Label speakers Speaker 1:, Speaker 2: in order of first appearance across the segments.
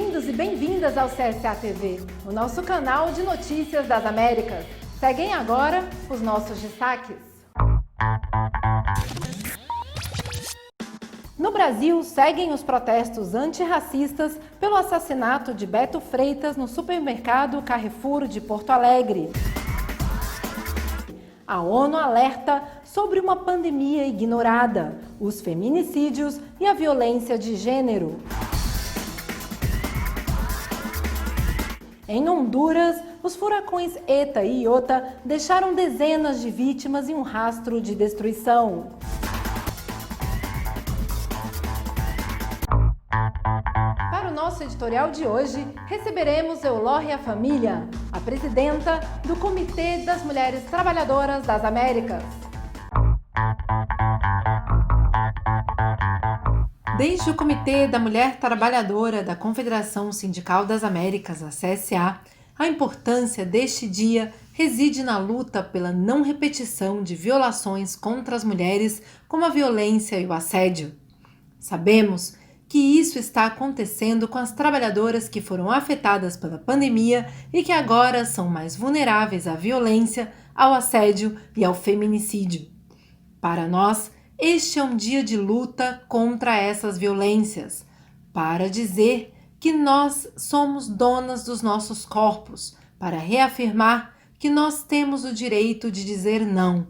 Speaker 1: Bem-vindos e bem-vindas ao CSA TV, o nosso canal de notícias das Américas. Seguem agora os nossos destaques. No Brasil, seguem os protestos antirracistas pelo assassinato de Beto Freitas no supermercado Carrefour de Porto Alegre. A ONU alerta sobre uma pandemia ignorada, os feminicídios e a violência de gênero. Em Honduras, os furacões Eta e Iota deixaram dezenas de vítimas e um rastro de destruição. Para o nosso editorial de hoje, receberemos Eulória Família, a presidenta do Comitê das Mulheres Trabalhadoras das Américas. Desde o Comitê da Mulher Trabalhadora da Confederação Sindical das Américas, a CSA, a importância deste dia reside na luta pela não repetição de violações contra as mulheres, como a violência e o assédio. Sabemos que isso está acontecendo com as trabalhadoras que foram afetadas pela pandemia e que agora são mais vulneráveis à violência, ao assédio e ao feminicídio. Para nós, este é um dia de luta contra essas violências, para dizer que nós somos donas dos nossos corpos, para reafirmar que nós temos o direito de dizer não.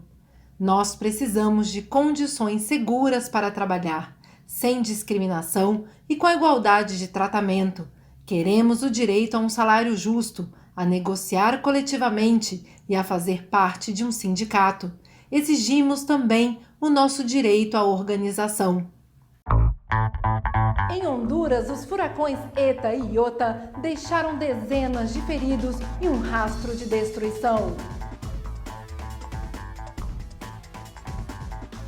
Speaker 1: Nós precisamos de condições seguras para trabalhar, sem discriminação e com a igualdade de tratamento. Queremos o direito a um salário justo, a negociar coletivamente e a fazer parte de um sindicato. Exigimos também o nosso direito à organização. Em Honduras, os furacões Eta e Iota deixaram dezenas de feridos e um rastro de destruição.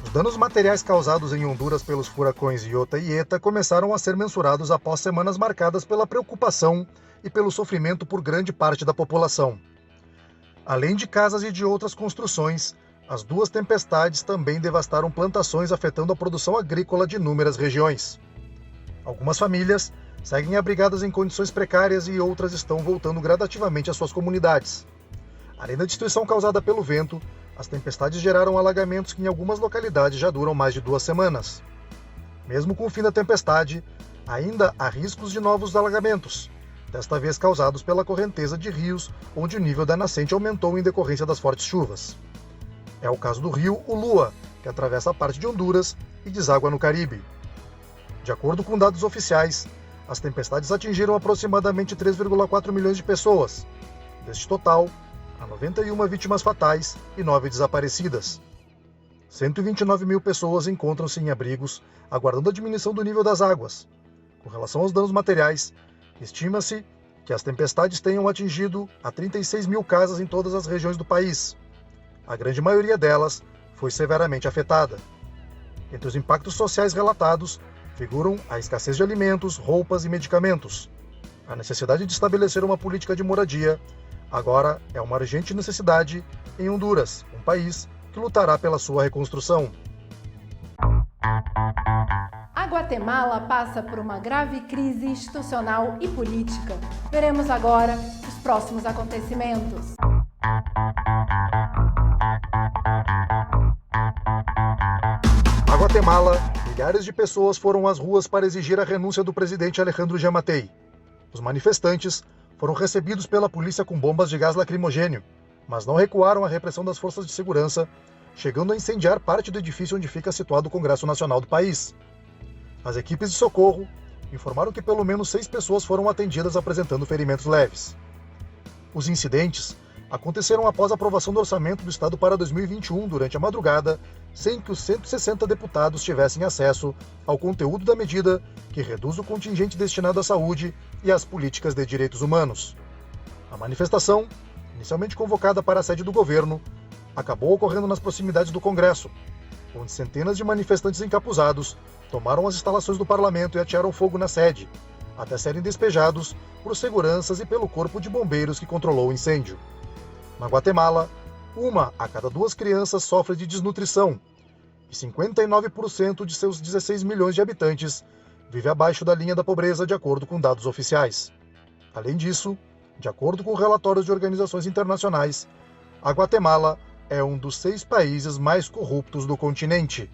Speaker 2: Os danos materiais causados em Honduras pelos furacões Iota e Eta começaram a ser mensurados após semanas marcadas pela preocupação e pelo sofrimento por grande parte da população. Além de casas e de outras construções, as duas tempestades também devastaram plantações, afetando a produção agrícola de inúmeras regiões. Algumas famílias seguem abrigadas em condições precárias e outras estão voltando gradativamente às suas comunidades. Além da destruição causada pelo vento, as tempestades geraram alagamentos que em algumas localidades já duram mais de 2 semanas. Mesmo com o fim da tempestade, ainda há riscos de novos alagamentos, desta vez causados pela correnteza de rios, onde o nível da nascente aumentou em decorrência das fortes chuvas. É o caso do rio Ulúa, que atravessa a parte de Honduras e deságua no Caribe. De acordo com dados oficiais, as tempestades atingiram aproximadamente 3,4 milhões de pessoas. Deste total, há 91 vítimas fatais e 9 desaparecidas. 129 mil pessoas encontram-se em abrigos, aguardando a diminuição do nível das águas. Com relação aos danos materiais, estima-se que as tempestades tenham atingido a 36 mil casas em todas as regiões do país. A grande maioria delas foi severamente afetada. Entre os impactos sociais relatados, figuram a escassez de alimentos, roupas e medicamentos. A necessidade de estabelecer uma política de moradia agora é uma urgente necessidade em Honduras, um país que lutará pela sua reconstrução.
Speaker 1: A Guatemala passa por uma grave crise institucional e política. Veremos agora os próximos acontecimentos.
Speaker 2: Na Guatemala, milhares de pessoas foram às ruas para exigir a renúncia do presidente Alejandro Giammattei. Os manifestantes foram recebidos pela polícia com bombas de gás lacrimogênio, mas não recuaram à repressão das forças de segurança, chegando a incendiar parte do edifício onde fica situado o Congresso Nacional do país. As equipes de socorro informaram que pelo menos 6 pessoas foram atendidas apresentando ferimentos leves. Os incidentes aconteceram após a aprovação do orçamento do Estado para 2021 durante a madrugada, sem que os 160 deputados tivessem acesso ao conteúdo da medida que reduz o contingente destinado à saúde e às políticas de direitos humanos. A manifestação, inicialmente convocada para a sede do governo, acabou ocorrendo nas proximidades do Congresso, onde centenas de manifestantes encapuzados tomaram as instalações do parlamento e atearam fogo na sede, até serem despejados por seguranças e pelo corpo de bombeiros que controlou o incêndio. Na Guatemala, 1 a cada 2 crianças sofre de desnutrição e 59% de seus 16 milhões de habitantes vive abaixo da linha da pobreza, de acordo com dados oficiais. Além disso, de acordo com relatórios de organizações internacionais, a Guatemala é um dos 6 países mais corruptos do continente.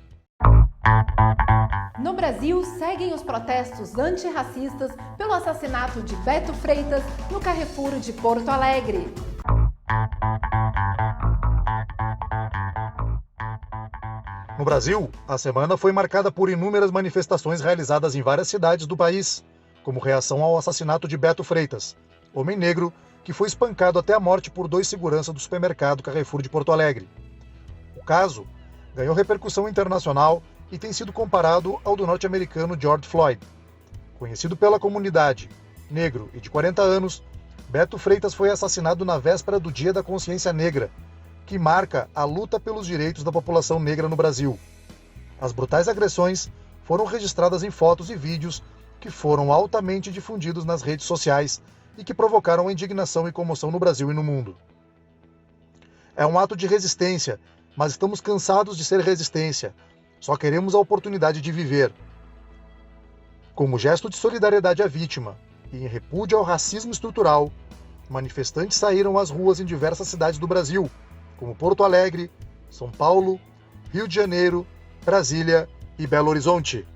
Speaker 1: No Brasil, seguem os protestos antirracistas pelo assassinato de Beto Freitas no Carrefour de Porto Alegre.
Speaker 2: No Brasil, a semana foi marcada por inúmeras manifestações realizadas em várias cidades do país, como reação ao assassinato de Beto Freitas, homem negro que foi espancado até a morte por 2 seguranças do supermercado Carrefour de Porto Alegre. O caso ganhou repercussão internacional e tem sido comparado ao do norte-americano George Floyd. Conhecido pela comunidade, negro e de 40 anos, Beto Freitas foi assassinado na véspera do Dia da Consciência Negra, que marca a luta pelos direitos da população negra no Brasil. As brutais agressões foram registradas em fotos e vídeos que foram altamente difundidos nas redes sociais e que provocaram indignação e comoção no Brasil e no mundo. É um ato de resistência, mas estamos cansados de ser resistência. Só queremos a oportunidade de viver. Como gesto de solidariedade à vítima e em repúdio ao racismo estrutural, manifestantes saíram às ruas em diversas cidades do Brasil, como Porto Alegre, São Paulo, Rio de Janeiro, Brasília e Belo Horizonte.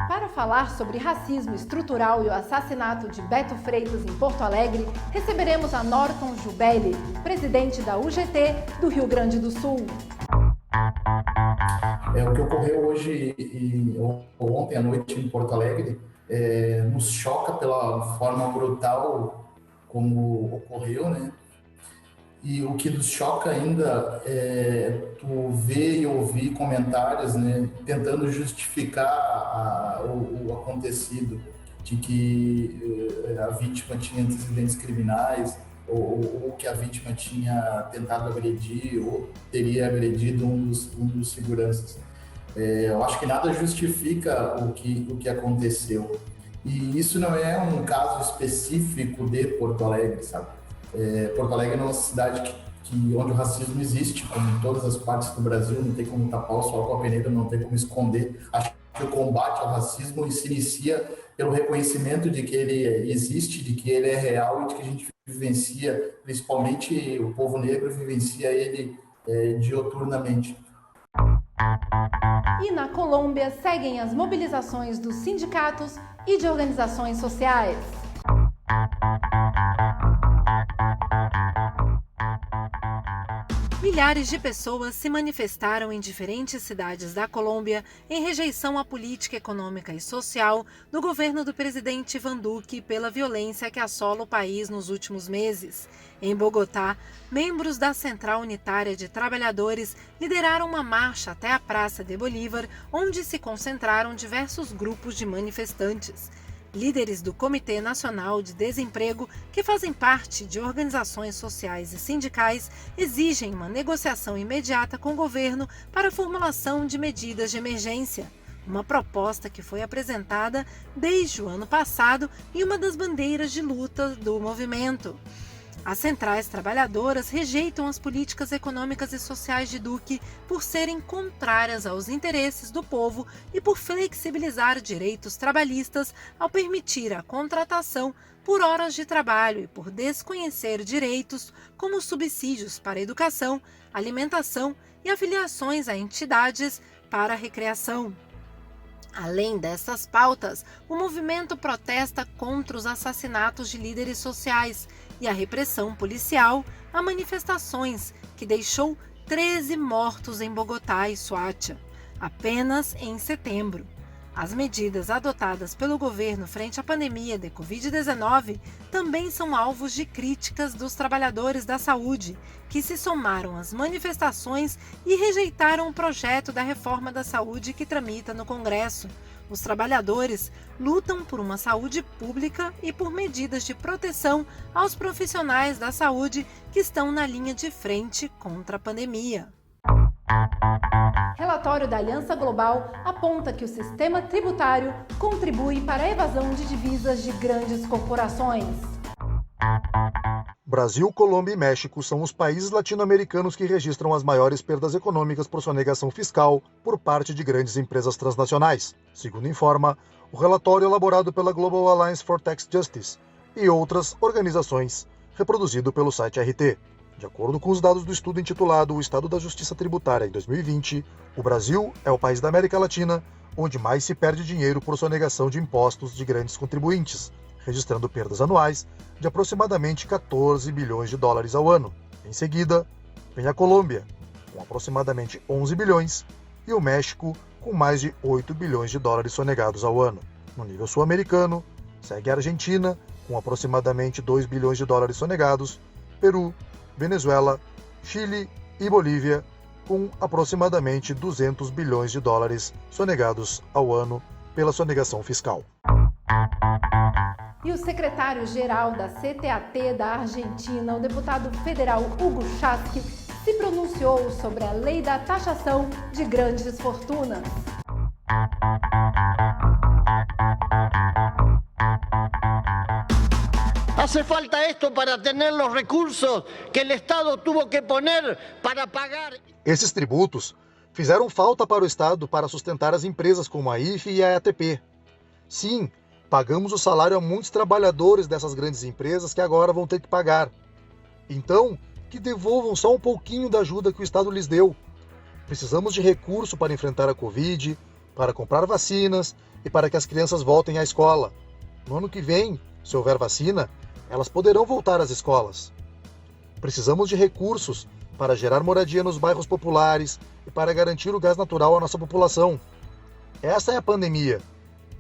Speaker 1: Para falar sobre racismo estrutural e o assassinato de Beto Freitas em Porto Alegre, receberemos a Norton Jubelli, presidente da UGT do Rio Grande do Sul.
Speaker 3: O que ocorreu hoje e ontem à noite em Porto Alegre nos choca pela forma brutal como ocorreu, né? E o que nos choca ainda é tu ver e ouvir comentários, né, tentando justificar o acontecido, de que a vítima tinha antecedentes criminais, ou que a vítima tinha tentado agredir, ou teria agredido um dos seguranças. Eu acho que nada justifica o que aconteceu. E isso não é um caso específico de Porto Alegre, sabe? Porto Alegre é uma cidade onde o racismo existe, como em todas as partes do Brasil, não tem como tapar o sol com a peneira, não tem como esconder. Acho que o combate ao racismo se inicia pelo reconhecimento de que ele existe, de que ele é real e de que a gente vivencia, principalmente o povo negro vivencia ele dioturnamente.
Speaker 1: E na Colômbia seguem as mobilizações dos sindicatos e de organizações sociais. Milhares de pessoas se manifestaram em diferentes cidades da Colômbia em rejeição à política econômica e social do governo do presidente Iván Duque pela violência que assola o país nos últimos meses. Em Bogotá, membros da Central Unitária de Trabalhadores lideraram uma marcha até a Praça de Bolívar, onde se concentraram diversos grupos de manifestantes. Líderes do Comitê Nacional de Desemprego, que fazem parte de organizações sociais e sindicais, exigem uma negociação imediata com o governo para a formulação de medidas de emergência. Uma proposta que foi apresentada desde o ano passado e uma das bandeiras de luta do movimento. As centrais trabalhadoras rejeitam as políticas econômicas e sociais de Duque por serem contrárias aos interesses do povo e por flexibilizar direitos trabalhistas ao permitir a contratação por horas de trabalho e por desconhecer direitos como subsídios para educação, alimentação e afiliações a entidades para a recreação. Além dessas pautas, o movimento protesta contra os assassinatos de líderes sociais e a repressão policial a manifestações, que deixou 13 mortos em Bogotá e Suacha, apenas em setembro. As medidas adotadas pelo governo frente à pandemia de Covid-19 também são alvos de críticas dos trabalhadores da saúde, que se somaram às manifestações e rejeitaram o projeto da reforma da saúde que tramita no Congresso. Os trabalhadores lutam por uma saúde pública e por medidas de proteção aos profissionais da saúde que estão na linha de frente contra a pandemia. Relatório da Aliança Global aponta que o sistema tributário contribui para a evasão de divisas de grandes corporações.
Speaker 2: Brasil, Colômbia e México são os países latino-americanos que registram as maiores perdas econômicas por sonegação fiscal por parte de grandes empresas transnacionais, segundo informa o relatório elaborado pela Global Alliance for Tax Justice e outras organizações, reproduzido pelo site RT. De acordo com os dados do estudo intitulado O Estado da Justiça Tributária em 2020, o Brasil é o país da América Latina onde mais se perde dinheiro por sonegação de impostos de grandes contribuintes, registrando perdas anuais de aproximadamente 14 bilhões de dólares ao ano. Em seguida, vem a Colômbia, com aproximadamente 11 bilhões, e o México, com mais de 8 bilhões de dólares sonegados ao ano. No nível sul-americano, segue a Argentina, com aproximadamente 2 bilhões de dólares sonegados, Peru, Venezuela, Chile e Bolívia, com aproximadamente 200 bilhões de dólares sonegados ao ano pela sonegação fiscal.
Speaker 1: E o secretário-geral da CTAT da Argentina, o deputado federal Hugo Chasky, se pronunciou sobre a lei da taxação de grandes fortunas.
Speaker 4: Hace falta esto para tener los recursos que el Estado tuvo que poner para pagar.
Speaker 2: Esses tributos fizeram falta para o Estado para sustentar as empresas como a IFE e a ATP. Sim, pagamos o salário a muitos trabalhadores dessas grandes empresas que agora vão ter que pagar. Então, que devolvam só um pouquinho da ajuda que o Estado lhes deu. Precisamos de recurso para enfrentar a Covid, para comprar vacinas e para que as crianças voltem à escola. No ano que vem, se houver vacina, elas poderão voltar às escolas. Precisamos de recursos para gerar moradia nos bairros populares e para garantir o gás natural à nossa população. Essa é a pandemia.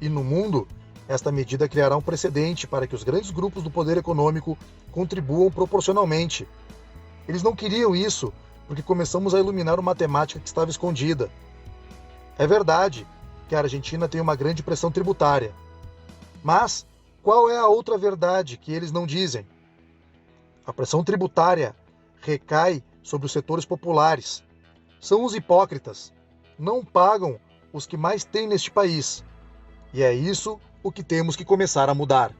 Speaker 2: E no mundo, esta medida criará um precedente para que os grandes grupos do poder econômico contribuam proporcionalmente. Eles não queriam isso porque começamos a iluminar uma matemática que estava escondida. É verdade que a Argentina tem uma grande pressão tributária. Mas qual é a outra verdade que eles não dizem? A pressão tributária recai sobre os setores populares. São os hipócritas. Não pagam os que mais têm neste país. E é isso o que temos que começar a mudar.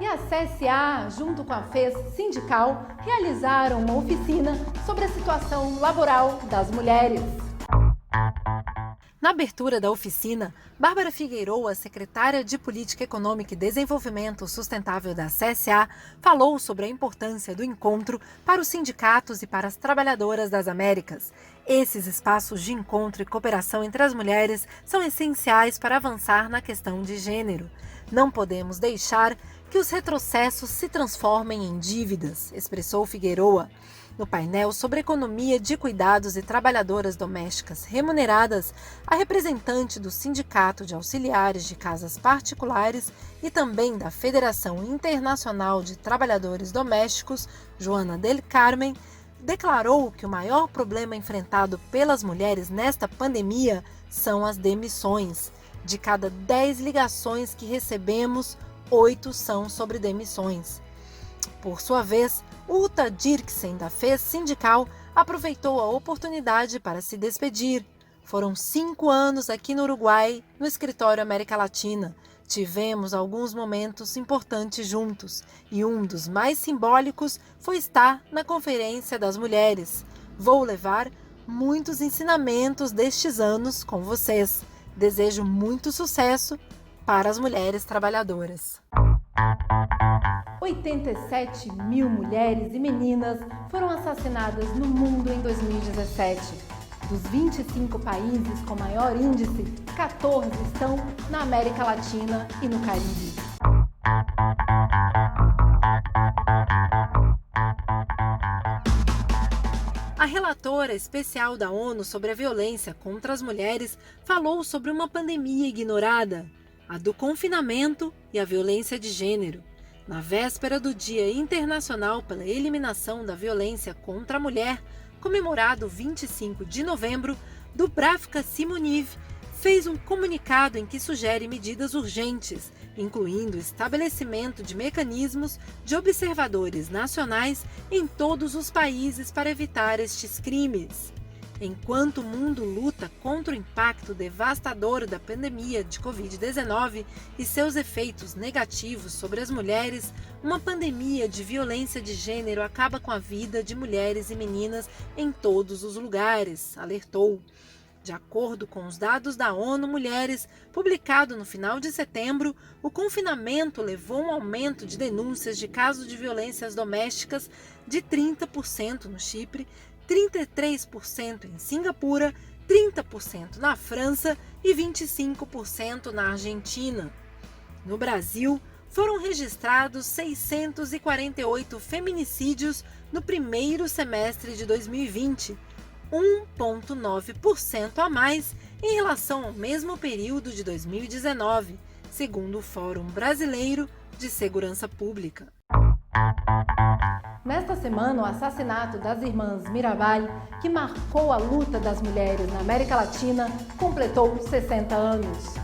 Speaker 1: E a CSA, junto com a FES Sindical, realizaram uma oficina sobre a situação laboral das mulheres. Na abertura da oficina, Bárbara Figueiroa, secretária de Política Econômica e Desenvolvimento Sustentável da CSA, falou sobre a importância do encontro para os sindicatos e para as trabalhadoras das Américas. Esses espaços de encontro e cooperação entre as mulheres são essenciais para avançar na questão de gênero. Não podemos deixar que os retrocessos se transformem em dívidas, expressou Figueiroa. No painel sobre economia de cuidados e trabalhadoras domésticas remuneradas, a representante do Sindicato de Auxiliares de Casas Particulares e também da Federação Internacional de Trabalhadores Domésticos, Joana Del Carmen, declarou que o maior problema enfrentado pelas mulheres nesta pandemia são as demissões. De cada 10 ligações que recebemos, 8 são sobre demissões. Por sua vez, Uta Dirksen, da FES Sindical, aproveitou a oportunidade para se despedir. Foram 5 anos aqui no Uruguai, no escritório América Latina. Tivemos alguns momentos importantes juntos e um dos mais simbólicos foi estar na Conferência das Mulheres. Vou levar muitos ensinamentos destes anos com vocês. Desejo muito sucesso para as mulheres trabalhadoras. 87 mil mulheres e meninas foram assassinadas no mundo em 2017. Dos 25 países com maior índice, 14 estão na América Latina e no Caribe. A relatora especial da ONU sobre a violência contra as mulheres falou sobre uma pandemia ignorada, a do confinamento e a violência de gênero. Na véspera do Dia Internacional pela Eliminação da Violência contra a Mulher, comemorado 25 de novembro, Dubravka Simoniv fez um comunicado em que sugere medidas urgentes, incluindo o estabelecimento de mecanismos de observadores nacionais em todos os países para evitar estes crimes. Enquanto o mundo luta contra o impacto devastador da pandemia de Covid-19 e seus efeitos negativos sobre as mulheres, uma pandemia de violência de gênero acaba com a vida de mulheres e meninas em todos os lugares, alertou. De acordo com os dados da ONU Mulheres, publicado no final de setembro, o confinamento levou a um aumento de denúncias de casos de violências domésticas de 30% no Chipre, 33% em Singapura, 30% na França e 25% na Argentina. No Brasil, foram registrados 648 feminicídios no primeiro semestre de 2020, 1,9% a mais em relação ao mesmo período de 2019, segundo o Fórum Brasileiro de Segurança Pública. Nesta semana, o assassinato das irmãs Mirabal, que marcou a luta das mulheres na América Latina, completou 60 anos.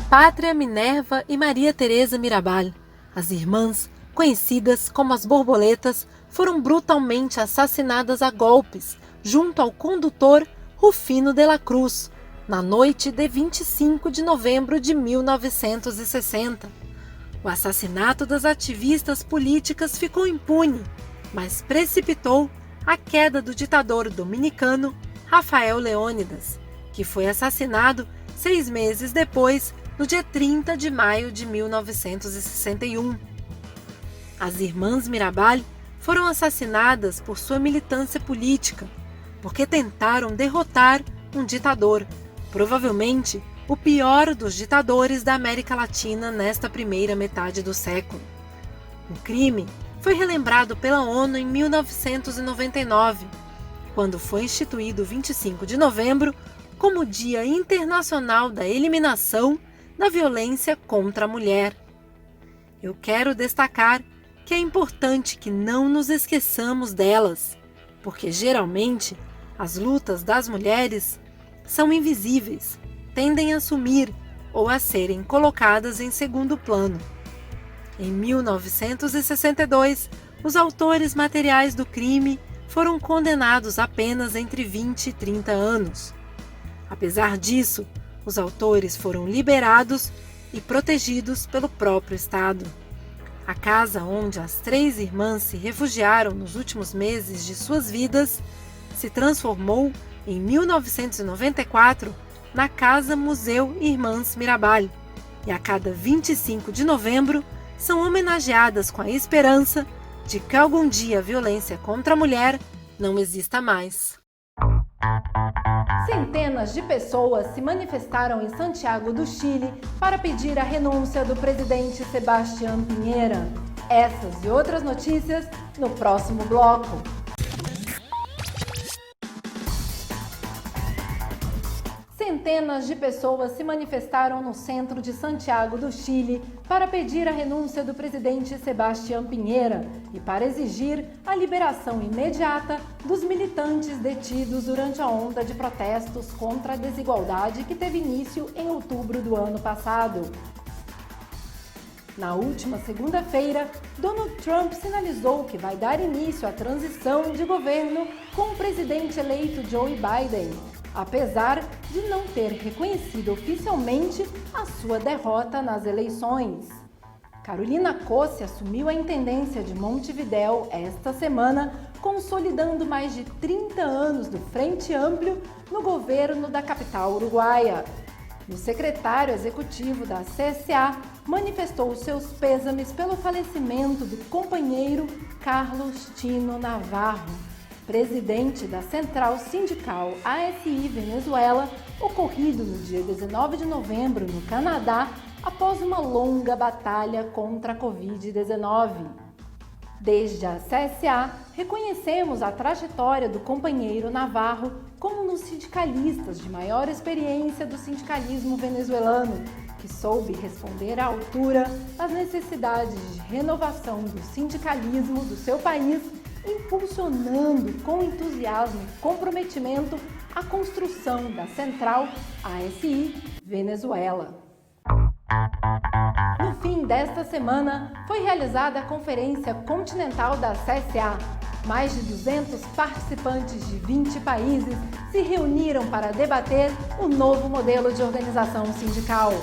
Speaker 1: Pátria, Minerva e Maria Teresa Mirabal, as irmãs, conhecidas como as Borboletas, foram brutalmente assassinadas a golpes junto ao condutor Rufino de la Cruz, na noite de 25 de novembro de 1960. O assassinato das ativistas políticas ficou impune, mas precipitou a queda do ditador dominicano Rafael Leônidas, que foi assassinado 6 meses depois, no dia 30 de maio de 1961. As irmãs Mirabal foram assassinadas por sua militância política, porque tentaram derrotar um ditador, provavelmente o pior dos ditadores da América Latina nesta primeira metade do século. O crime foi relembrado pela ONU em 1999, quando foi instituído 25 de novembro como Dia Internacional da Eliminação da Violência contra a Mulher. Eu quero destacar que é importante que não nos esqueçamos delas, porque geralmente as lutas das mulheres são invisíveis, tendem a sumir ou a serem colocadas em segundo plano. Em 1962, os autores materiais do crime foram condenados apenas entre 20 e 30 anos. Apesar disso, os autores foram liberados e protegidos pelo próprio Estado. A casa onde as 3 irmãs se refugiaram nos últimos meses de suas vidas se transformou, em 1994, na Casa Museu Irmãs Mirabal, e a cada 25 de novembro são homenageadas com a esperança de que algum dia a violência contra a mulher não exista mais. Centenas de pessoas se manifestaram em Santiago do Chile para pedir a renúncia do presidente Sebastián Piñera. Essas e outras notícias no próximo bloco. Centenas de pessoas se manifestaram no centro de Santiago do Chile para pedir a renúncia do presidente Sebastián Piñera e para exigir a liberação imediata dos militantes detidos durante a onda de protestos contra a desigualdade que teve início em outubro do ano passado. Na última segunda-feira, Donald Trump sinalizou que vai dar início à transição de governo com o presidente eleito Joe Biden, apesar de não ter reconhecido oficialmente a sua derrota nas eleições. Carolina Cossi assumiu a intendência de Montevidéu esta semana, consolidando mais de 30 anos do Frente Amplio no governo da capital uruguaia. O secretário executivo da CSA manifestou seus pêsames pelo falecimento do companheiro Carlos Tino Navarro, presidente da Central Sindical ASI Venezuela, ocorrido no dia 19 de novembro no Canadá, após uma longa batalha contra a Covid-19. Desde a CSA, reconhecemos a trajetória do companheiro Navarro como um dos sindicalistas de maior experiência do sindicalismo venezuelano, que soube responder à altura às necessidades de renovação do sindicalismo do seu país, impulsionando com entusiasmo e comprometimento a construção da Central ASI Venezuela. No fim desta semana, foi realizada a Conferência Continental da CSA. Mais de 200 participantes de 20 países se reuniram para debater o novo modelo de organização sindical.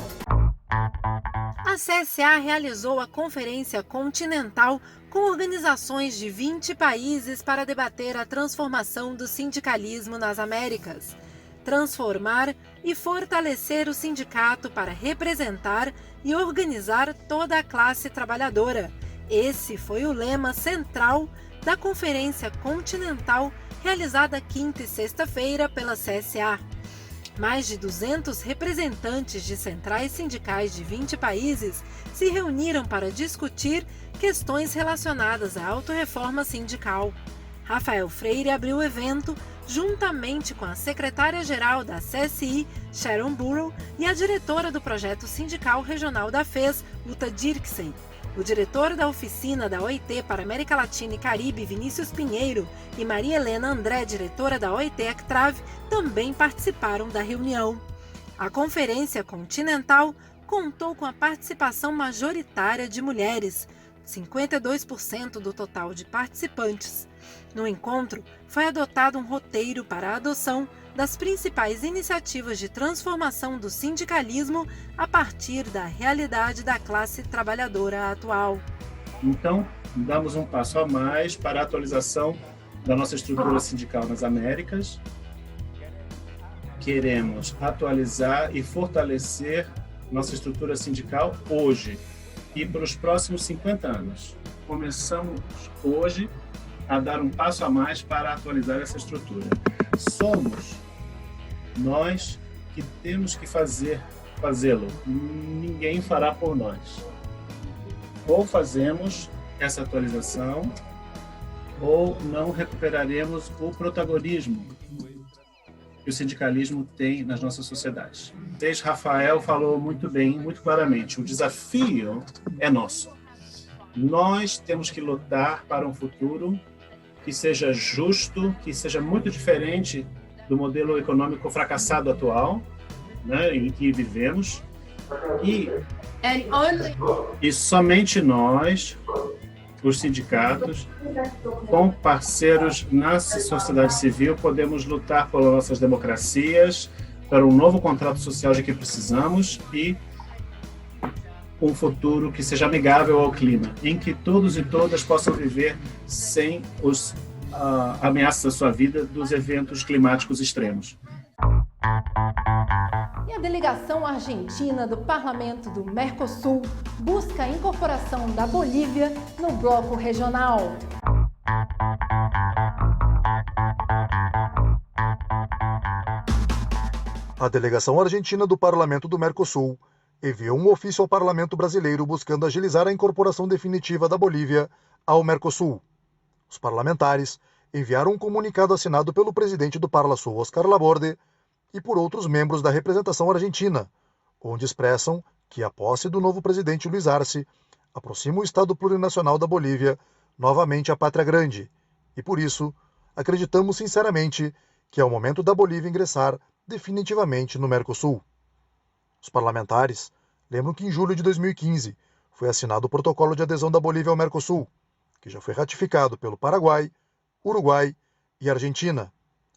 Speaker 1: A CSA realizou a Conferência Continental com organizações de 20 países para debater a transformação do sindicalismo nas Américas. Transformar e fortalecer o sindicato para representar e organizar toda a classe trabalhadora. Esse foi o lema central da Conferência Continental realizada quinta e sexta-feira pela CSA. Mais de 200 representantes de centrais sindicais de 20 países se reuniram para discutir questões relacionadas à autorreforma sindical. Rafael Freire abriu o evento juntamente com a secretária-geral da CSI, Sharon Burrow, e a diretora do projeto sindical regional da FES, Uta Dirksen. O diretor da oficina da OIT para América Latina e Caribe, Vinícius Pinheiro, e Maria Helena André, diretora da OIT Actrave, também participaram da reunião. A Conferência Continental contou com a participação majoritária de mulheres, 52% do total de participantes. No encontro, foi adotado um roteiro para a adoção das principais iniciativas de transformação do sindicalismo a partir da realidade da classe trabalhadora atual.
Speaker 5: Então, damos um passo a mais para a atualização da nossa estrutura sindical nas Américas. Queremos atualizar e fortalecer nossa estrutura sindical hoje e para os próximos 50 anos. Começamos hoje a dar um passo a mais para atualizar essa estrutura. Somos nós que temos que fazê-lo. Ninguém fará por nós. Ou fazemos essa atualização, ou não recuperaremos o protagonismo que o sindicalismo tem nas nossas sociedades. Desde Rafael falou muito bem, muito claramente, o desafio é nosso. Nós temos que lutar para um futuro que seja justo, que seja muito diferente do modelo econômico fracassado atual, né, em que vivemos. E somente nós, os sindicatos, com parceiros na sociedade civil, podemos lutar pelas nossas democracias, para um novo contrato social de que precisamos e um futuro que seja amigável ao clima, em que todos e todas possam viver sem os ameaças à sua vida dos eventos climáticos extremos.
Speaker 1: E a delegação argentina do Parlamento do Mercosul busca a incorporação da Bolívia no bloco regional.
Speaker 2: A delegação argentina do Parlamento do Mercosul enviou um ofício ao Parlamento brasileiro buscando agilizar a incorporação definitiva da Bolívia ao Mercosul. Os parlamentares enviaram um comunicado assinado pelo presidente do Parlasul, Oscar Laborde, e por outros membros da representação argentina, onde expressam que a posse do novo presidente Luiz Arce aproxima o Estado plurinacional da Bolívia novamente à pátria grande, e por isso acreditamos sinceramente que é o momento da Bolívia ingressar definitivamente no Mercosul. Os parlamentares lembram que em julho de 2015 foi assinado o protocolo de adesão da Bolívia ao Mercosul, que já foi ratificado pelo Paraguai, Uruguai e Argentina,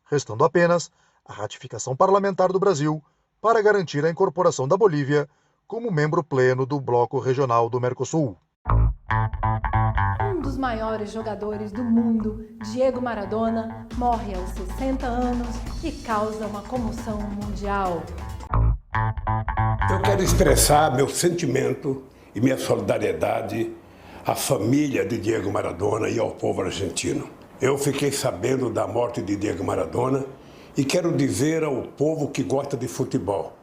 Speaker 2: restando apenas a ratificação parlamentar do Brasil para garantir a incorporação da Bolívia como membro pleno do bloco regional do Mercosul.
Speaker 1: Um dos maiores jogadores do mundo, Diego Maradona, morre aos 60 anos e causa uma comoção mundial.
Speaker 6: Eu quero expressar meu sentimento e minha solidariedade à família de Diego Maradona e ao povo argentino. Eu fiquei sabendo da morte de Diego Maradona e quero dizer ao povo que gosta de futebol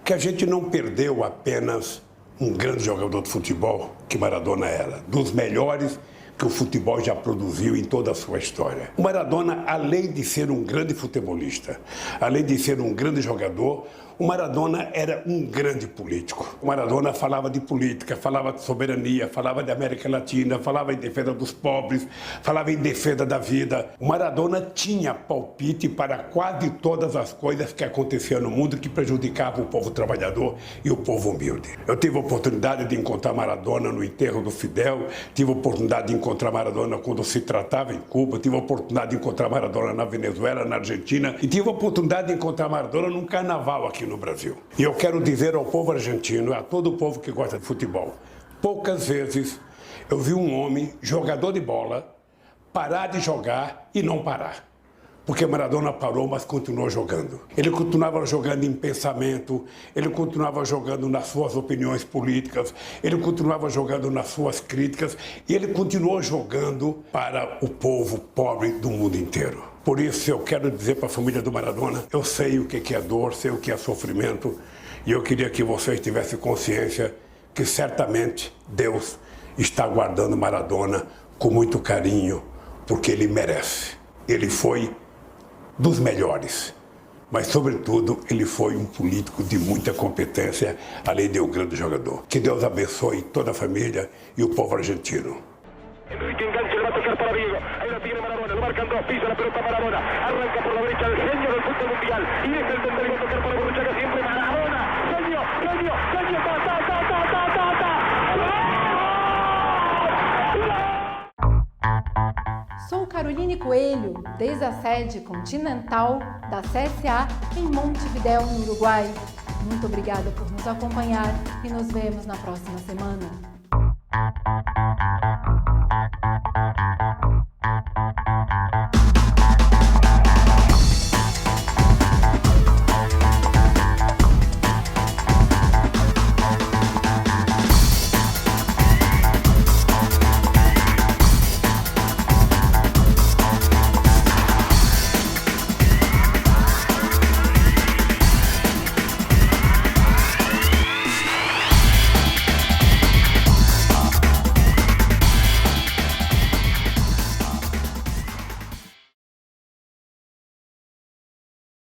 Speaker 6: que a gente não perdeu apenas um grande jogador de futebol, que Maradona era, dos melhores que o futebol já produziu em toda a sua história. O Maradona, além de ser um grande futebolista, além de ser um grande jogador, o Maradona era um grande político. O Maradona falava de política, falava de soberania, falava de América Latina, falava em defesa dos pobres, falava em defesa da vida. O Maradona tinha palpite para quase todas as coisas que aconteciam no mundo que prejudicavam o povo trabalhador e o povo humilde. Eu tive a oportunidade de encontrar Maradona no enterro do Fidel, tive a oportunidade de encontrar Maradona quando se tratava em Cuba, tive a oportunidade de encontrar Maradona na Venezuela, na Argentina, e tive a oportunidade de encontrar Maradona num carnaval aqui no Brasil. E eu quero dizer ao povo argentino, a todo o povo que gosta de futebol, poucas vezes eu vi um homem, jogador de bola, parar de jogar e não parar. Porque Maradona parou, mas continuou jogando. Ele continuava jogando em pensamento, ele continuava jogando nas suas opiniões políticas, ele continuava jogando nas suas críticas e ele continuou jogando para o povo pobre do mundo inteiro. Por isso eu quero dizer para a família do Maradona, eu sei o que é dor, sei o que é sofrimento e eu queria que vocês tivessem consciência que certamente Deus está guardando Maradona com muito carinho, porque ele merece. Ele foi dos melhores, mas sobretudo ele foi um político de muita competência, além de um grande jogador. Que Deus abençoe toda a família e o povo argentino.
Speaker 7: Enrique engancha, le va a tocar para Diego. Ahí la tiene Maradona, lo marcan dos, pisa la pelota Maradona. Arranca por la derecha el genio del fútbol mundial. Y es el donde le va a tocar para Borruchaga siempre Maradona. Genio, genio, genio, ta, ta, ta, ta, ta, ta, ta.
Speaker 1: Sou Caroline Coelho, desde a sede continental da CSA em Montevidéu, no Uruguai. Muito obrigada por nos acompanhar e nos vemos na próxima semana.